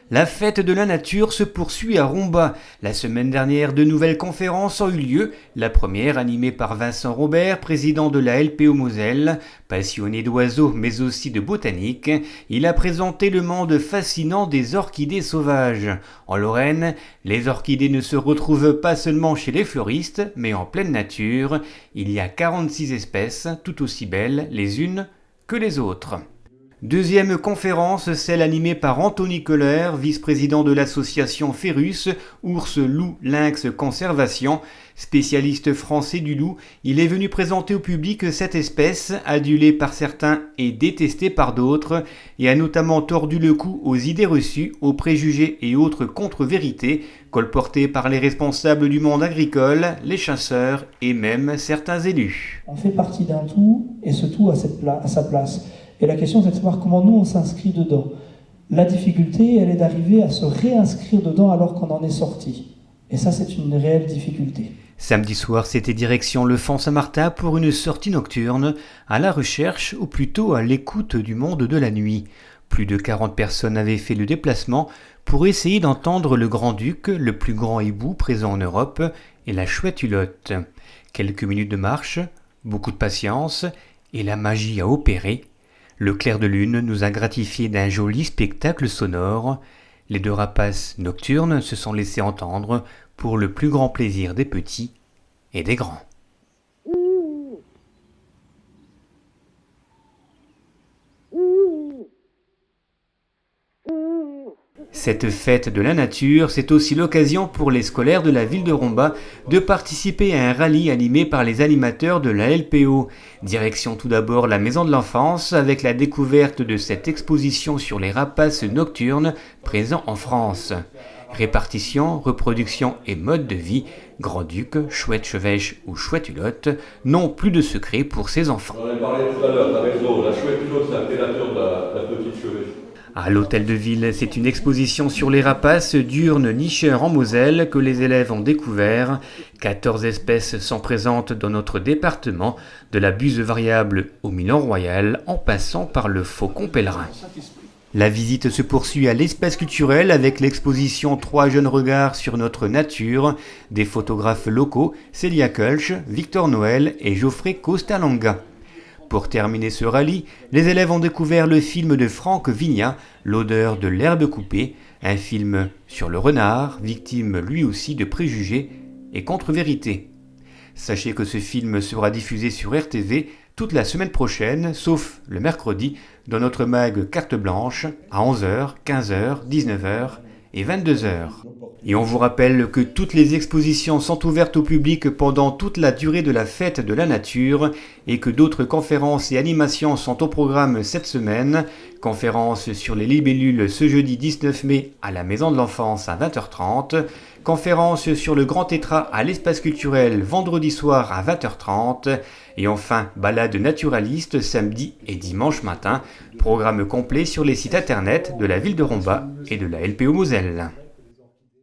La fête de la nature se poursuit à Romba. La semaine dernière, de nouvelles conférences ont eu lieu. La première animée par Vincent Robert, président de la LPO Moselle. Passionné d'oiseaux mais aussi de botanique, il a présenté le monde fascinant des orchidées sauvages. En Lorraine, les orchidées ne se retrouvent pas seulement chez les fleuristes, mais en pleine nature. Il y a 46 espèces, tout aussi belles les unes que les autres. Deuxième conférence, celle animée par Anthony Koller, vice-président de l'association Férus, Ours, Loup, Lynx Conservation. Spécialiste français du loup, il est venu présenter au public cette espèce, adulée par certains et détestée par d'autres, et a notamment tordu le cou aux idées reçues, aux préjugés et autres contre-vérités, colportées par les responsables du monde agricole, les chasseurs et même certains élus. On fait partie d'un tout, et ce tout a sa place. Et la question, c'est de savoir comment nous, on s'inscrit dedans. La difficulté, elle est d'arriver à se réinscrire dedans alors qu'on en est sorti. Et ça, c'est une réelle difficulté. Samedi soir, c'était direction le Font Saint-Martin pour une sortie nocturne, à la recherche, ou plutôt à l'écoute du monde de la nuit. Plus de 40 personnes avaient fait le déplacement pour essayer d'entendre le grand-duc, le plus grand hibou présent en Europe, et la chouette hulotte. Quelques minutes de marche, beaucoup de patience, et la magie a opéré. Le clair de lune nous a gratifié d'un joli spectacle sonore. Les deux rapaces nocturnes se sont laissés entendre pour le plus grand plaisir des petits et des grands. Cette fête de la nature, c'est aussi l'occasion pour les scolaires de la ville de Romba de participer à un rallye animé par les animateurs de la LPO. Direction tout d'abord la maison de l'enfance avec la découverte de cette exposition sur les rapaces nocturnes présents en France. Répartition, reproduction et mode de vie, grand-duc, chouette chevêche ou chouette hulotte n'ont plus de secret pour ces enfants. On en a parlé tout à l'heure, t'as raison, la chouette hulotte c'est un prédateur de la petite chevêche. À l'hôtel de ville, c'est une exposition sur les rapaces diurnes nicheurs en Moselle que les élèves ont découvert. 14 espèces sont présentes dans notre département, de la buse variable au Milan royal, en passant par le faucon pèlerin. La visite se poursuit à l'espace culturel avec l'exposition 3 jeunes regards sur notre nature, des photographes locaux, Célia Kölsch, Victor Noël et Geoffrey Costalanga. Pour terminer ce rallye, les élèves ont découvert le film de Franck Vignat, L'odeur de l'herbe coupée, un film sur le renard, victime lui aussi de préjugés et contre-vérités. Sachez que ce film sera diffusé sur RTV toute la semaine prochaine, sauf le mercredi, dans notre mag Carte Blanche, à 11h, 15h, 19h et 22h. Et on vous rappelle que toutes les expositions sont ouvertes au public pendant toute la durée de la fête de la nature et que d'autres conférences et animations sont au programme cette semaine. Conférence sur les libellules ce jeudi 19 mai à la Maison de l'Enfance à 20h30. Conférence sur le Grand Tétras à l'espace culturel vendredi soir à 20h30. Et enfin, balade naturaliste samedi et dimanche matin. Programme complet sur les sites internet de la ville de Romba et de la LPO Moselle.